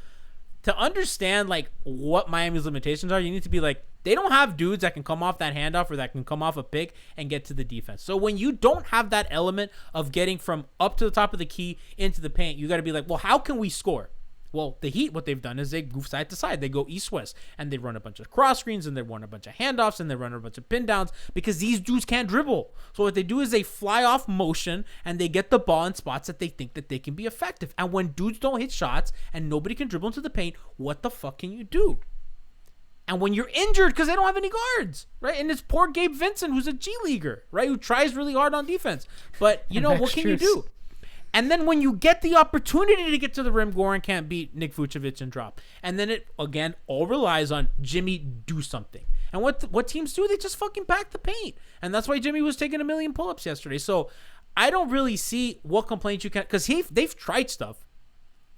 to understand like what Miami's limitations are, you need to be like, they don't have dudes that can come off that handoff or that can come off a pick and get to the defense. So when you don't have that element of getting from up to the top of the key into the paint, you got to be like, well, how can we score? Well, the Heat, what they've done is they goof side to side. They go east-west, and they run a bunch of cross screens, and they run a bunch of handoffs, and they run a bunch of pin downs because these dudes can't dribble. So what they do is they fly off motion, and they get the ball in spots that they think that they can be effective. And when dudes don't hit shots and nobody can dribble into the paint, what the fuck can you do? And when you're injured because they don't have any guards, right? And it's poor Gabe Vincent, who's a G leaguer, right? Who tries really hard on defense. But, what can you do? And then when you get the opportunity to get to the rim, Goran can't beat Nick Vucevic and drop. And then it, again, all relies on Jimmy do something. And what teams do? They just fucking pack the paint. And that's why Jimmy was taking 1 million pull-ups yesterday. So I don't really see what complaints you can... Because they've tried stuff.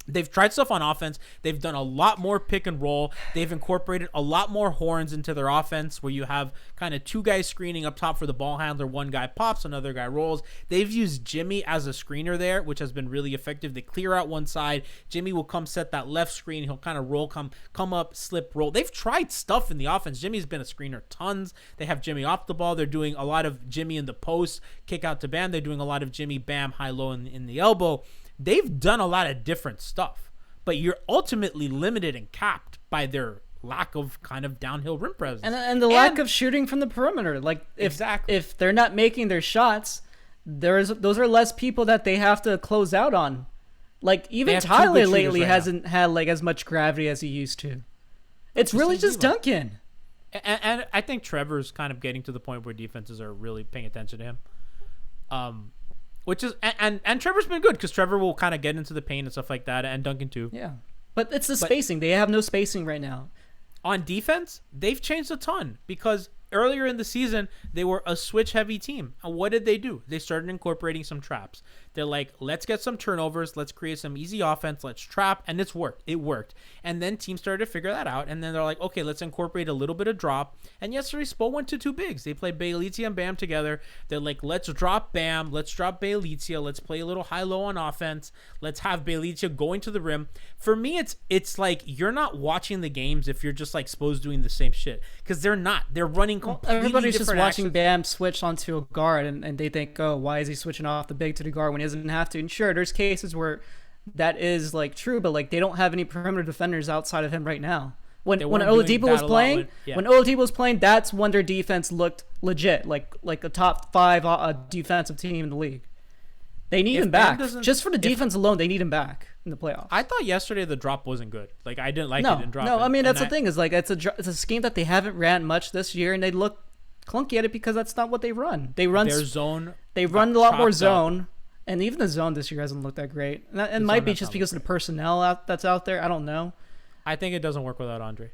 They've tried stuff on offense. They've done a lot more pick and roll. They've incorporated a lot more horns into their offense where you have kind of two guys screening up top for the ball handler. One guy pops, another guy rolls. They've used Jimmy as a screener there, which has been really effective. They clear out one side. Jimmy will come set that left screen. He'll kind of roll, come up, slip, roll. They've tried stuff in the offense. Jimmy's been a screener tons. They have Jimmy off the ball. They're doing a lot of Jimmy in the post, kick out to Bam. They're doing a lot of Jimmy, Bam, high-low in the elbow. They've done a lot of different stuff, but you're ultimately limited and capped by their lack of kind of downhill rim presence. And the lack of shooting from the perimeter. Like, if they're not making their shots, those are less people that they have to close out on. Like, even Tyler lately hasn't had, like, as much gravity as he used to. It's really just Duncan. And I think Trevor's kind of getting to the point where defenses are really paying attention to him. Which is and Trevor's been good because Trevor will kind of get into the paint and stuff like that, and Duncan too. Yeah, but it's the spacing. They have no spacing right now. On defense, they've changed a ton because earlier in the season they were a switch-heavy team. And what did they do? They started incorporating some traps. They're like, let's get some turnovers. Let's create some easy offense. Let's trap. And it's worked. It worked. And then teams started to figure that out. And then they're like, okay, let's incorporate a little bit of drop. And yesterday, Spo went to two bigs. They played Bjelica and Bam together. They're like, let's drop Bam. Let's drop Bjelica. Let's play a little high-low on offense. Let's have Bjelica going to the rim. For me, it's like you're not watching the games if you're just like Spo's doing the same shit. Because they're not. They're running completely everybody's just watching actions. Bam switch onto a guard, and they think, oh, why is he switching off the big to the guard when he doesn't have to? And sure, there's cases where that is like true, but like they don't have any perimeter defenders outside of him right now. When Oladipo was playing, that's when their defense looked legit, like a top 5 defensive team in the league. They need him back. Just for the defense alone, they need him back in the playoffs. I thought yesterday the drop wasn't good. Like I didn't like it in drop. No, I mean that's the thing is like it's a scheme that they haven't ran much this year, and they look clunky at it because that's not what they run. They run their zone. They run a lot more zone, and even the zone this year hasn't looked that great. And it might be just because of the personnel that's out there. I don't know. I think it doesn't work without Andre.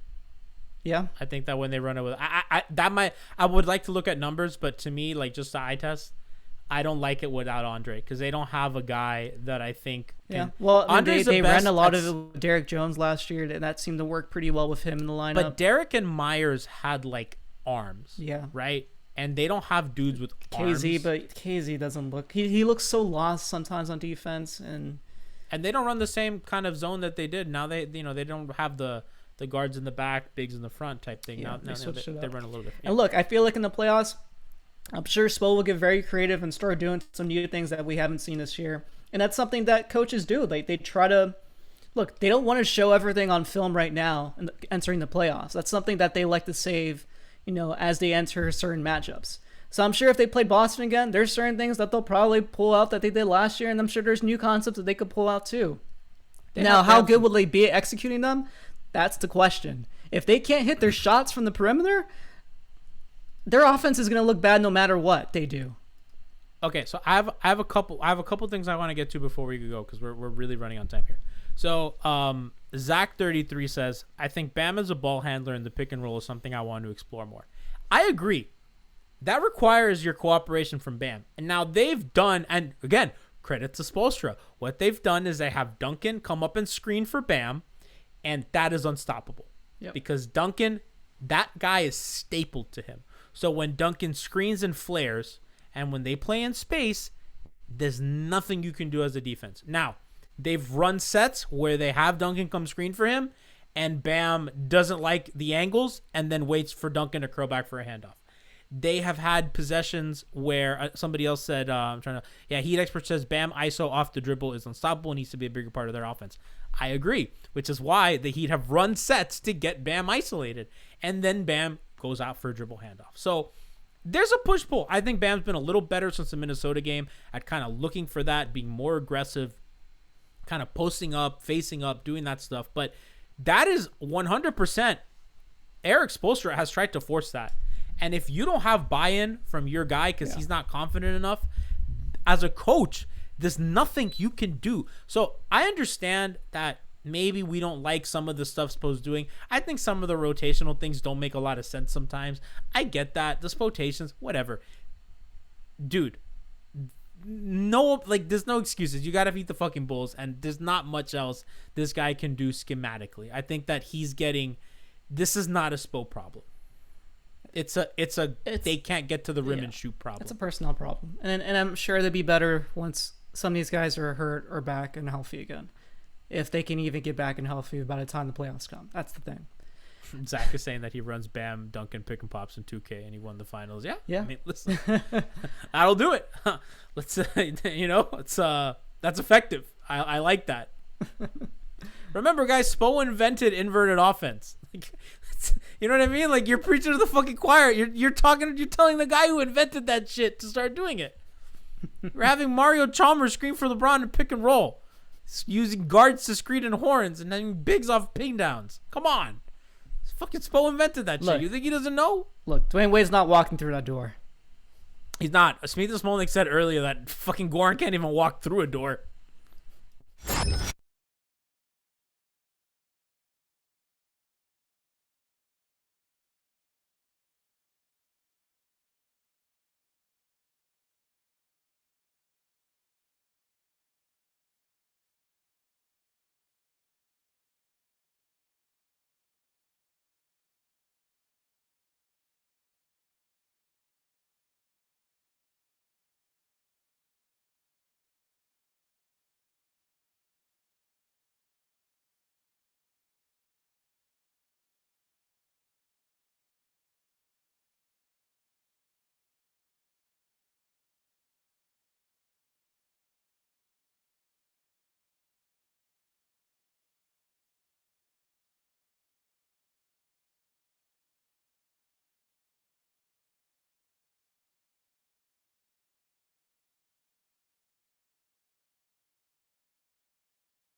Yeah, I think that when they run it with, I would like to look at numbers, but to me, like just the eye test, I don't like it without Andre because they don't have a guy that I think. Well, they ran a lot of it with Derek Jones last year, and that seemed to work pretty well with him in the lineup. But Derek and Myers had like arms, right, and they don't have dudes with arms. But KZ doesn't look. He looks so lost sometimes on defense, and they don't run the same kind of zone that they did. Now they don't have the guards in the back, bigs in the front type thing. Now they run a little bit. And look, I feel like in the playoffs, I'm sure Spo will get very creative and start doing some new things that we haven't seen this year. And that's something that coaches do. Like they try to look, they don't want to show everything on film right now and entering the playoffs. That's something that they like to save, as they enter certain matchups. So I'm sure if they play Boston again, there's certain things that they'll probably pull out that they did last year, and I'm sure there's new concepts that they could pull out too. Now, how good will they be at executing them? That's the question. If they can't hit their shots from the perimeter, their offense is going to look bad no matter what they do. Okay, so I have a couple things I want to get to before we go because we're really running on time here. So Zach33 says, I think Bam as a ball handler in the pick and roll is something I want to explore more. I agree. That requires your cooperation from Bam. And now they've done, and again, credit to Spoelstra. What they've done is they have Duncan come up and screen for Bam, and that is unstoppable. Yep. Because Duncan, that guy is stapled to him. So when Duncan screens and flares, and when they play in space, there's nothing you can do as a defense. Now, they've run sets where they have Duncan come screen for him, and Bam doesn't like the angles and then waits for Duncan to curl back for a handoff. They have had possessions where somebody else said, Heat expert says Bam ISO off the dribble is unstoppable and needs to be a bigger part of their offense. I agree, which is why the Heat have run sets to get Bam isolated. And then Bam goes out for a dribble handoff. So there's a push-pull. I think Bam's been a little better since the Minnesota game at kind of looking for that, being more aggressive, kind of posting up, facing up, doing that stuff. But that is 100%. Eric Spoelstra has tried to force that. And if you don't have buy-in from your guy because he's not confident enough, as a coach, there's nothing you can do. So I understand that maybe we don't like some of the stuff Spo's doing. I think some of the rotational things don't make a lot of sense sometimes. I get that. The spotations, whatever. Dude, there's no excuses. You got to beat the fucking Bulls, and there's not much else this guy can do schematically. I think that this is not a Spo problem. It's they can't get to the rim and shoot problem. It's a personnel problem, and I'm sure they'd be better once some of these guys are hurt or back and healthy again, if they can even get back and healthy by the time the playoffs come. That's the thing. Zach is saying that he runs Bam, Duncan, pick and pops in 2K, and he won the finals. Yeah. I mean, listen, that'll do it. Let's that's effective. I like that. Remember, guys, Spo invented inverted offense. You know what I mean? Like, you're preaching to the fucking choir. You're telling the guy who invented that shit to start doing it. We're having Mario Chalmers screen for LeBron and pick and roll, using guards to screen and horns, and then bigs off ping downs. Come on. Fucking Spo invented that shit. You think he doesn't know? Look, Dwayne Wade's not walking through that door. He's not. Smeeth Smolnik said earlier that fucking Goran can't even walk through a door.